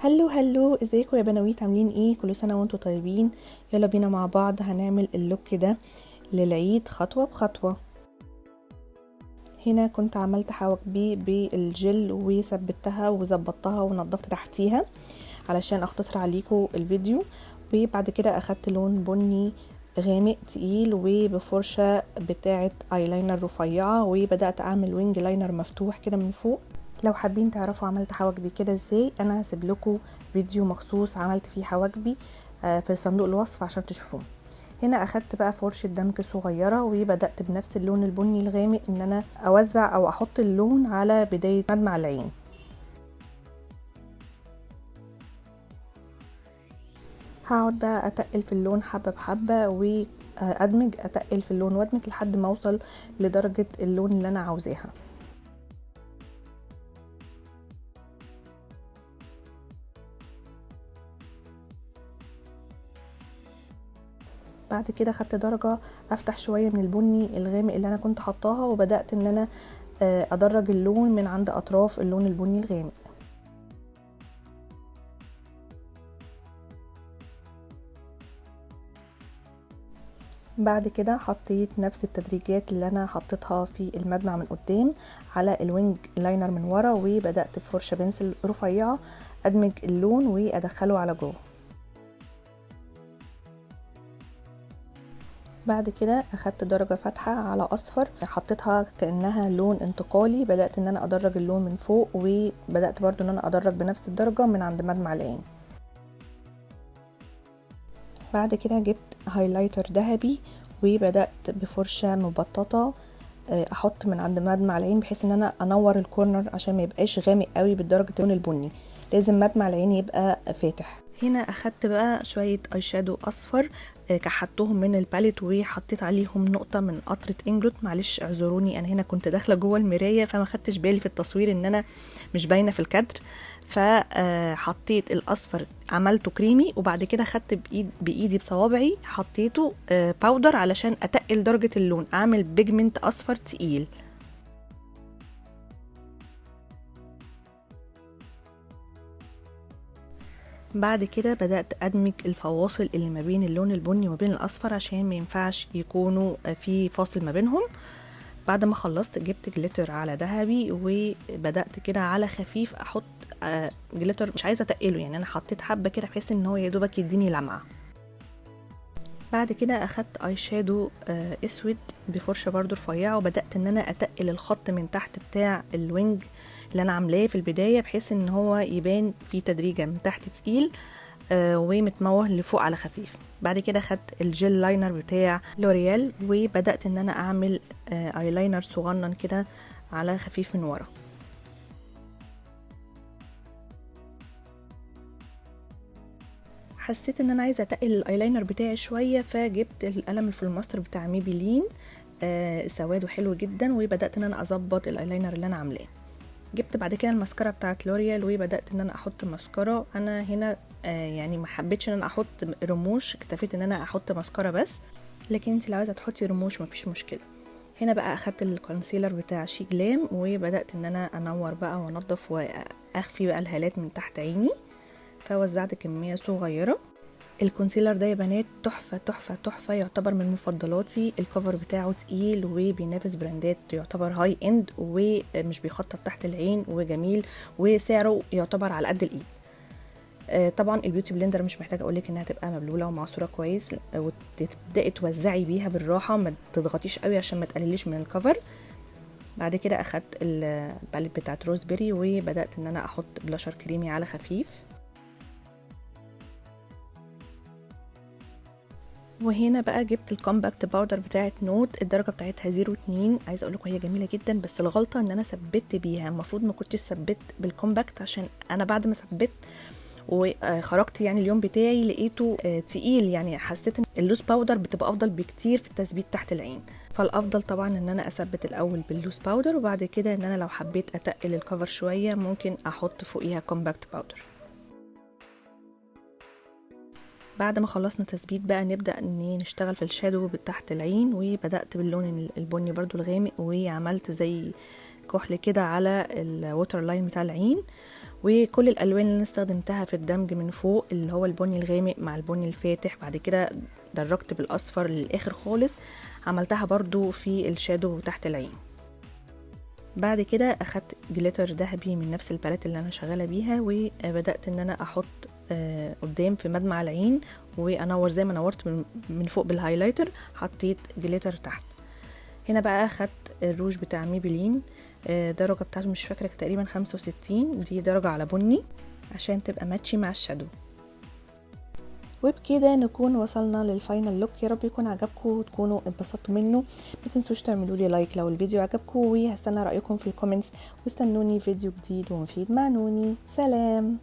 هلو ازيكم يا بنويت؟ عاملين ايه؟ كل سنه وانتم طيبين. يلا بينا مع بعض هنعمل اللوك ده للعيد خطوه بخطوه. هنا كنت عملت حواجبي بالجل وثبتها وظبطتها ونضفت تحتيها علشان اختصر عليكم الفيديو. وبعد كده اخدت لون بني غامق تقيل وبفرشه بتاعه ايلاينر رفيعه وبدات اعمل وينج لاينر مفتوح كده من فوق. لو حابين تعرفوا عملت حواجبي كده ازاي، انا هسيب لكم فيديو مخصوص عملت فيه حواجبي في صندوق الوصف عشان تشوفوه. هنا اخدت بقى فرشة دمج صغيرة وبدأت بنفس اللون البني الغامق ان انا اوزع او احط اللون على بداية مدمع العين. هقعد بقى اتقل في اللون حبة بحبة وادمج، اتقل في اللون وادمج لحد ما اوصل لدرجة اللون اللي انا عاوزاها. بعد كده خدت درجة افتح شوية من البني الغامق اللي انا كنت حطاها وبدأت ان انا ادرج اللون من عند اطراف اللون البني الغامق. بعد كده حطيت نفس التدريجات اللي انا حطيتها في المدمع من قدام على الوينج لاينر من ورا، وبدأت بفرشة بنسل رفيعة ادمج اللون وادخله على جوه. بعد كده اخدت درجة فاتحة على اصفر حطيتها كأنها لون انتقالي، بدأت ان انا ادرج اللون من فوق وبدأت برضو ان انا ادرج بنفس الدرجة من عند مدمع العين. بعد كده جبت هايلايتر ذهبي وبدأت بفرشة مبططة احط من عند مدمع العين بحيث ان انا انور الكورنر عشان ما يبقاش غامق قوي بدرجة اللون البني، لازم مدمع العين يبقى فاتح. هنا اخدت بقى شوية اي شادو اصفر كحتهم من الباليت وحطيت عليهم نقطة من قطرة انجلوت. معلش اعذروني، انا هنا كنت داخلة جوه المراية فما خدتش بالي في التصوير ان انا مش باينة في الكادر، فحطيت الاصفر عملته كريمي وبعد كده خدت بايدي بصوابعي حطيته باودر علشان اتقل درجة اللون، اعمل بيجمنت اصفر تقيل. بعد كده بدأت أدمج الفواصل اللي ما بين اللون البني وما بين الأصفر عشان ما ينفعش يكونوا في فاصل ما بينهم. بعد ما خلصت جبت جليتر على ذهبي وبدأت كده على خفيف أحط جليتر، مش عايزة أتقله يعني، أنا حطيت حبة كده بحيث إن هو يدوبك يديني لمعة. بعد كده أخدت اي شادو اسود بفرشة برضو رفيعة وبدأت ان انا اتقل الخط من تحت بتاع الوينج اللي انا عاملاه في البداية بحيث ان هو يبان في تدريجة من تحت تقيل ومتموه لفوق على خفيف. بعد كده خدت الجل لاينر بتاع لوريال وبدأت ان انا اعمل اي لاينر صغنن كده على خفيف من ورا. حسيت ان انا عايزه اتقل الايلاينر بتاعي شويه فجبت القلم الفلوماستر بتاع ميبيلين سواده حلو جدا وبدات ان انا اظبط الايلاينر اللي انا عاملاه. جبت بعد كده الماسكارا بتاعت لوريال وبدات ان انا احط ماسكارا. انا هنا يعني ما حبيتش ان انا احط رموش، اكتفيت ان انا احط ماسكارا بس، لكن انت لو عايزه تحطي رموش مفيش مشكله. هنا بقى اخدت الكونسيلر بتاع شي جلام وبدات ان انا انور بقى وانضف واخفي بقى الهالات من تحت عيني، فوزعت كميه صغيره. الكونسيلر ده يا بنات تحفه تحفه تحفه، يعتبر من مفضلاتي. الكفر بتاعه تقيل وبينافس براندات يعتبر هاي اند ومش بيخطط تحت العين وجميل وسعره يعتبر على قد الايد. طبعا البيوتي بلندر مش محتاجه اقولك انها تبقى مبلوله ومعصوره كويس وتبداي توزعي بيها بالراحه، ما تضغطيش قوي عشان ما تقلليش من الكفر. بعد كده اخدت الباليت بتاعت روزبيري وبدات ان انا احط بلاشر كريمي على خفيف. وهنا بقى جبت الكومباكت باودر بتاعت نوت، الدرجه بتاعتها 02. عايزه اقول لكم هي جميله جدا بس الغلطه ان انا ثبت بيها، المفروض ما كنتش ثبت بالكومباكت عشان انا بعد ما ثبت وخرجت يعني اليوم بتاعي لقيته تقيل، يعني حسيت ان اللوز باودر بتبقى افضل بكتير في التثبيت تحت العين، فالافضل طبعا ان انا اثبت الاول باللوز باودر وبعد كده ان انا لو حبيت اتقل الكفر شويه ممكن احط فوقيها كومباكت باودر. بعد ما خلصنا تثبيت بقى نبدأ ان نشتغل في الشادو تحت العين، وبدأت باللون البني برضو الغامق وعملت زي كحل كده على الووتر لاين بتاع العين. وكل الالوان اللي انا استخدمتها في الدمج من فوق اللي هو البني الغامق مع البني الفاتح، بعد كده درجت بالاصفر للاخر خالص، عملتها برضو في الشادو تحت العين. بعد كده اخدت جليتر ذهبي من نفس الباليت اللي انا شغاله بيها، وبدات ان انا احط قدام في مدمع العين وانور زي ما نورت من فوق بالهايلايتر، حطيت جليتر تحت. هنا بقى اخدت الروج بتاع ميبلين، درجه بتاعته مش فاكره، تقريبا 65، دي درجه على بني عشان تبقى ماتشي مع الشادو. وبكده نكون وصلنا للفاينل لوك. يا رب يكون عجبكم وتكونوا انبسطتوا منه. ما تنسوش تعملوا لي لايك لو الفيديو عجبكم، وهستنى رايكم في الكومنتس، واستنوني فيديو جديد ومفيد مع نوني. سلام.